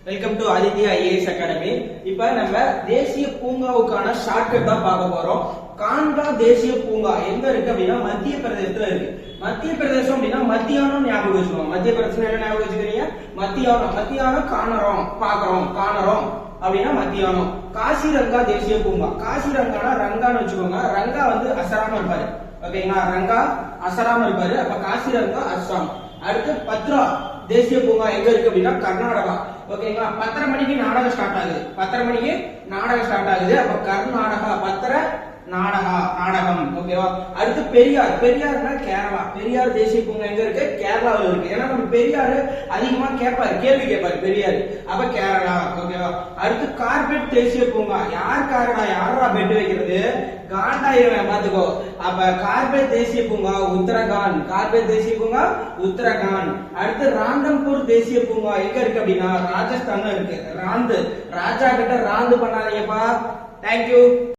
Welcome to Aditya IAS academy. இப்ப நம்ம தேசிய பூங்காவுக்கான ஷார்ட்கட் தான் பார்க்க போறோம். கான்கா தேசிய பூங்கா எங்க இருக்கு அப்படின்னா மத்திய பிரதேசத்துல இருக்கு. மத்திய பிரதேசம் அப்படின்னா மத்தியானம் ஞாபகம் வச்சுக்கோங்க. மத்திய பிரதேசம் என்ன ஞாபகம் வச்சுக்கிறீங்க? மத்தியானம். மத்தியானம் காணறோம், பாக்குறோம், காணறோம் அப்படின்னா மத்தியானம். காசிரங்கா தேசிய பூங்கா. காசிரங்கானா ரங்கான்னு வச்சுக்கோங்க. ரங்கா வந்து அசராம இருப்பாரு. ஓகேங்களா? ரங்கா அசராம இருப்பாரு. அப்ப காசிரங்கா அஸ்ஸாம். அடுத்து பத்ரா தேசிய பூங்கா எங்க இருக்கு அப்படின்னா கர்நாடகா. ஓகேங்களா? 10:30 மணிக்கு நாடகம் ஸ்டார்ட் ஆகுது. 10:30 மணிக்கு நாடகம் ஸ்டார்ட் ஆகுது. அப்ப கர்நாடகா நாடகம். ஓகேவா? அடுத்து பெரியார். பெரியார்னா கேரளா. பெரியார் தேசிய பூங்கா எங்க இருக்கு? கேரளாவில் இருக்கு. ஏன்னா நம்ம பெரியார் அதிகமா கேள்வி கேட்பாரு பெரியார். அப்ப கேரளா. ஓகேவா? அடுத்து கார்பெட் தேசிய பூங்கா. யாரா பெட் வைக்கிறது? காண்டாயிரம் பாத்துக்கோ. அப்ப கார்பெட் தேசிய பூங்கா உத்தரகாண்ட். கார்பெட் தேசிய பூங்கா உத்தரகாண்ட். அடுத்து ராந்தம்பூர் தேசிய பூங்கா எங்க இருக்கு அப்படின்னா ராஜஸ்தான்ல இருக்கு. ராந்து ராஜா கிட்ட ராந்து பண்ணாதீங்கப்பா. தேங்க்யூ.